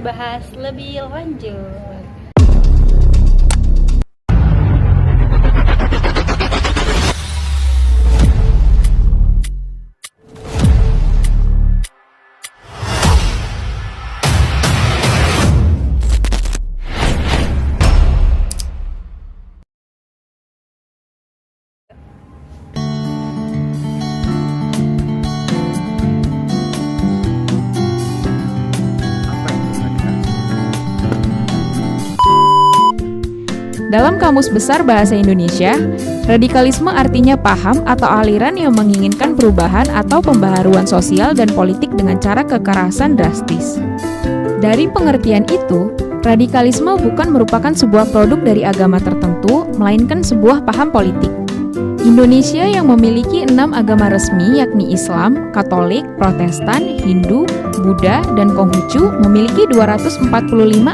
kita bahas lebih lanjut. Dalam Kamus Besar Bahasa Indonesia, radikalisme artinya paham atau aliran yang menginginkan perubahan atau pembaharuan sosial dan politik dengan cara kekerasan drastis. Dari pengertian itu, radikalisme bukan merupakan sebuah produk dari agama tertentu, melainkan sebuah paham politik. Indonesia yang memiliki 6 agama resmi yakni Islam, Katolik, Protestan, Hindu, Buddha, dan Konghucu memiliki 245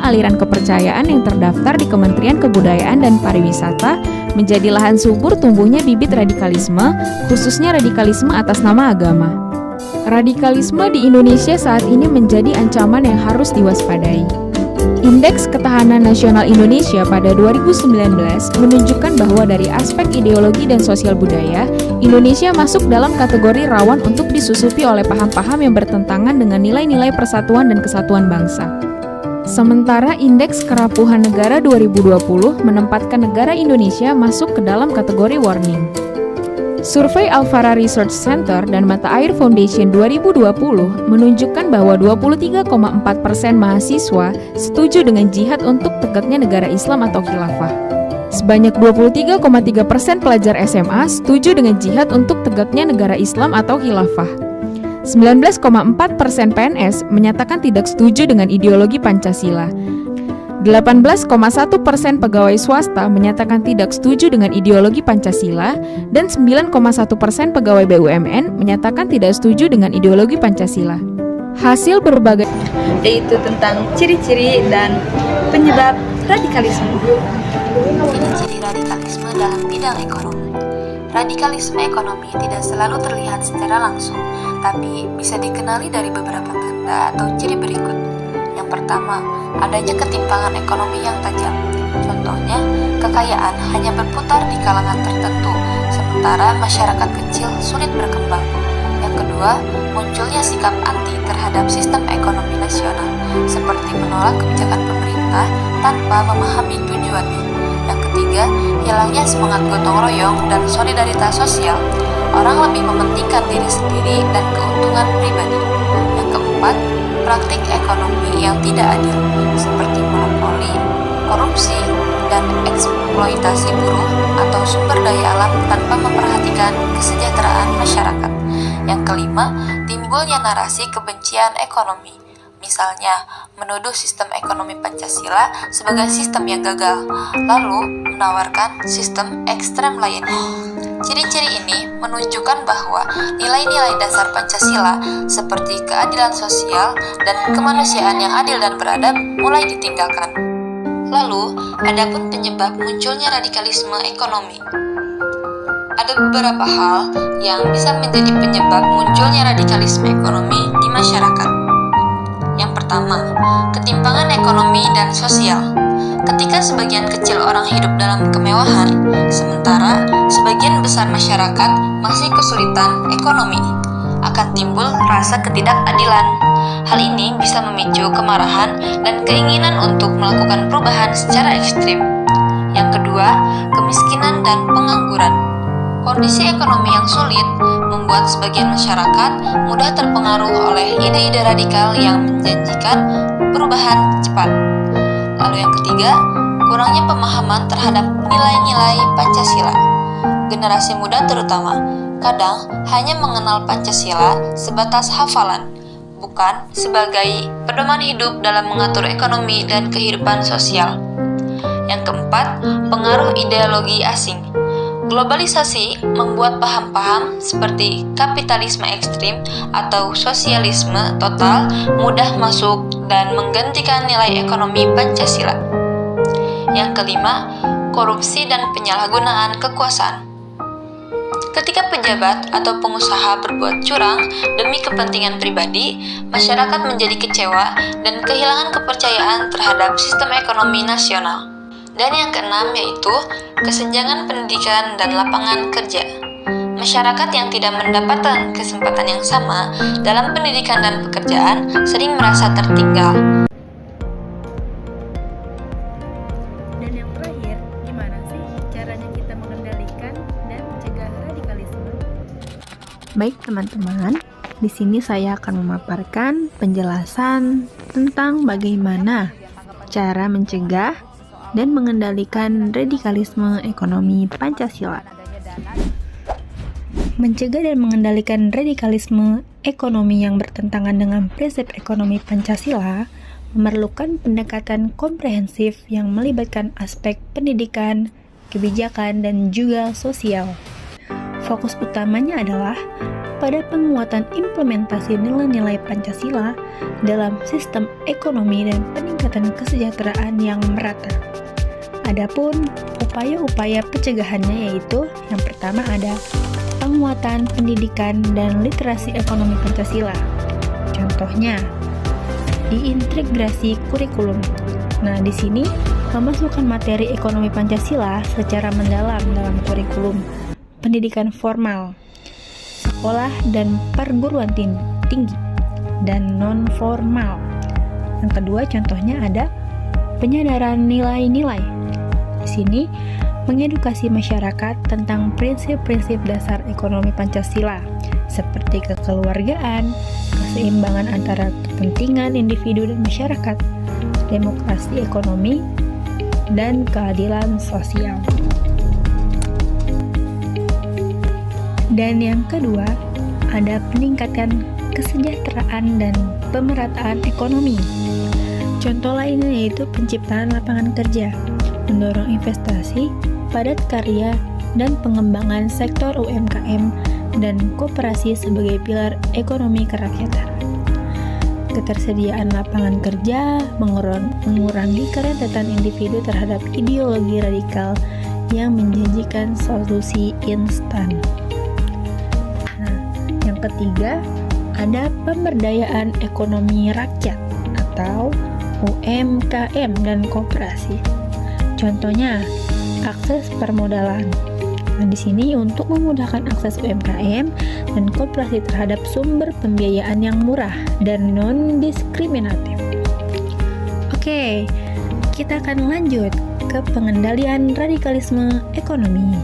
aliran kepercayaan yang terdaftar di Kementerian Kebudayaan dan Pariwisata menjadi lahan subur tumbuhnya bibit radikalisme, khususnya radikalisme atas nama agama. Radikalisme di Indonesia saat ini menjadi ancaman yang harus diwaspadai. Indeks Ketahanan Nasional Indonesia pada 2019 menunjukkan bahwa dari aspek ideologi dan sosial budaya, Indonesia masuk dalam kategori rawan untuk disusupi oleh paham-paham yang bertentangan dengan nilai-nilai persatuan dan kesatuan bangsa. Sementara Indeks Kerapuhan Negara 2020 menempatkan negara Indonesia masuk ke dalam kategori warning. Survei Alfara Research Center dan Mata Air Foundation 2020 menunjukkan bahwa 23,4% mahasiswa setuju dengan jihad untuk tegaknya negara Islam atau khilafah. Sebanyak 23,3% pelajar SMA setuju dengan jihad untuk tegaknya negara Islam atau khilafah. 19,4% PNS menyatakan tidak setuju dengan ideologi Pancasila. 18,1% pegawai swasta menyatakan tidak setuju dengan ideologi Pancasila dan 9,1% pegawai BUMN menyatakan tidak setuju dengan ideologi Pancasila. Hasil berbagai Yaitu tentang ciri-ciri dan penyebab radikalisme. Ciri-ciri radikalisme dalam bidang ekonomi. Radikalisme ekonomi tidak selalu terlihat secara langsung, tapi bisa dikenali dari beberapa tanda atau ciri berikut. Yang pertama, adanya ketimpangan ekonomi yang tajam. Contohnya, kekayaan hanya berputar di kalangan tertentu, sementara masyarakat kecil sulit berkembang. Yang kedua, munculnya sikap anti terhadap sistem ekonomi nasional, seperti menolak kebijakan pemerintah tanpa memahami tujuannya. Yang ketiga, hilangnya semangat gotong royong dan solidaritas sosial. Orang lebih mementingkan diri sendiri dan keuntungan pribadi. Yang keempat, praktik ekonomi yang tidak adil, seperti monopoli, korupsi, dan eksploitasi buruh atau sumber daya alam tanpa memperhatikan kesejahteraan masyarakat. Yang kelima, timbulnya narasi kebencian ekonomi. Misalnya, menuduh sistem ekonomi Pancasila sebagai sistem yang gagal, lalu menawarkan sistem ekstrem lainnya. Ciri-ciri ini menunjukkan bahwa nilai-nilai dasar Pancasila seperti keadilan sosial dan kemanusiaan yang adil dan beradab mulai ditinggalkan. Lalu, adapun penyebab munculnya radikalisme ekonomi. Ada beberapa hal yang bisa menjadi penyebab munculnya radikalisme ekonomi di masyarakat. Yang pertama, ketimpangan ekonomi dan sosial. Ketika sebagian kecil orang hidup dalam kemewahan, sementara sebagian besar masyarakat masih kesulitan ekonomi, akan timbul rasa ketidakadilan. Hal ini bisa memicu kemarahan dan keinginan untuk melakukan perubahan secara ekstrim. Yang kedua, kemiskinan dan pengangguran. Kondisi ekonomi yang sulit membuat sebagian masyarakat mudah terpengaruh oleh ide-ide radikal yang menjanjikan perubahan cepat. Lalu yang ketiga, kurangnya pemahaman terhadap nilai-nilai Pancasila. Generasi muda terutama kadang hanya mengenal Pancasila sebatas hafalan, bukan sebagai pedoman hidup dalam mengatur ekonomi dan kehidupan sosial. Yang keempat, pengaruh ideologi asing. Globalisasi membuat paham-paham seperti kapitalisme ekstrim atau sosialisme total mudah masuk dan menggantikan nilai ekonomi Pancasila. Yang kelima, korupsi dan penyalahgunaan kekuasaan. Ketika pejabat atau pengusaha berbuat curang demi kepentingan pribadi, masyarakat menjadi kecewa dan kehilangan kepercayaan terhadap sistem ekonomi nasional. Dan yang keenam yaitu kesenjangan pendidikan dan lapangan kerja. Masyarakat yang tidak mendapatkan kesempatan yang sama dalam pendidikan dan pekerjaan sering merasa tertinggal. Dan yang terakhir, gimana sih caranya kita mengendalikan dan mencegah radikalisme? Baik teman-teman, di sini saya akan memaparkan penjelasan tentang bagaimana cara mencegah dan mengendalikan radikalisme ekonomi Pancasila. Mencegah dan mengendalikan radikalisme ekonomi yang bertentangan dengan prinsip ekonomi Pancasila memerlukan pendekatan komprehensif yang melibatkan aspek pendidikan, kebijakan, dan juga sosial. Fokus utamanya adalah pada penguatan implementasi nilai-nilai Pancasila dalam sistem ekonomi dan peningkatan kesejahteraan yang merata. Adapun upaya-upaya pencegahannya yaitu yang pertama ada penguatan pendidikan dan literasi ekonomi Pancasila. Contohnya, diintegrasi kurikulum. Nah, di sini memasukkan materi ekonomi Pancasila secara mendalam dalam kurikulum pendidikan formal, sekolah dan perguruan tinggi, dan non-formal. Yang kedua, contohnya ada penyadaran nilai-nilai. Di sini mengedukasi masyarakat tentang prinsip-prinsip dasar ekonomi Pancasila seperti kekeluargaan, keseimbangan antara kepentingan individu dan masyarakat, demokrasi ekonomi, dan keadilan sosial. Dan yang kedua, ada peningkatan kesejahteraan dan pemerataan ekonomi. Contoh lainnya yaitu penciptaan lapangan kerja, mendorong investasi, padat karya, dan pengembangan sektor UMKM dan koperasi sebagai pilar ekonomi kerakyatan. Ketersediaan lapangan kerja mengurangi kerentetan individu terhadap ideologi radikal yang menjanjikan solusi instan. Nah, yang ketiga, ada pemberdayaan ekonomi rakyat atau UMKM dan koperasi. Contohnya, akses permodalan. Nah, di sini untuk memudahkan akses UMKM dan koperasi terhadap sumber pembiayaan yang murah dan non-diskriminatif. Oke, kita akan lanjut ke pengendalian radikalisme ekonomi.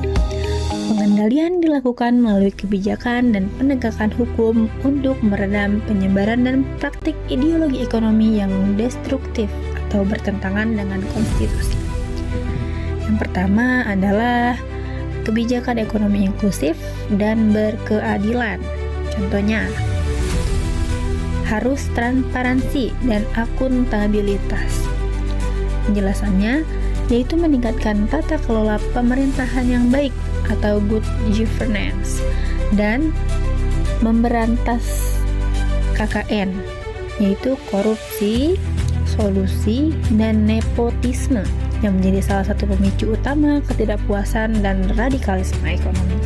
Pengendalian dilakukan melalui kebijakan dan penegakan hukum untuk meredam penyebaran dan praktik ideologi ekonomi yang destruktif atau bertentangan dengan konstitusi. Yang pertama adalah kebijakan ekonomi inklusif dan berkeadilan. Contohnya, harus transparansi dan akuntabilitas. Penjelasannya yaitu meningkatkan tata kelola pemerintahan yang baik atau good governance dan memberantas KKN, yaitu korupsi, kolusi, dan nepotisme yang menjadi salah satu pemicu utama ketidakpuasan dan radikalisme ekonomi.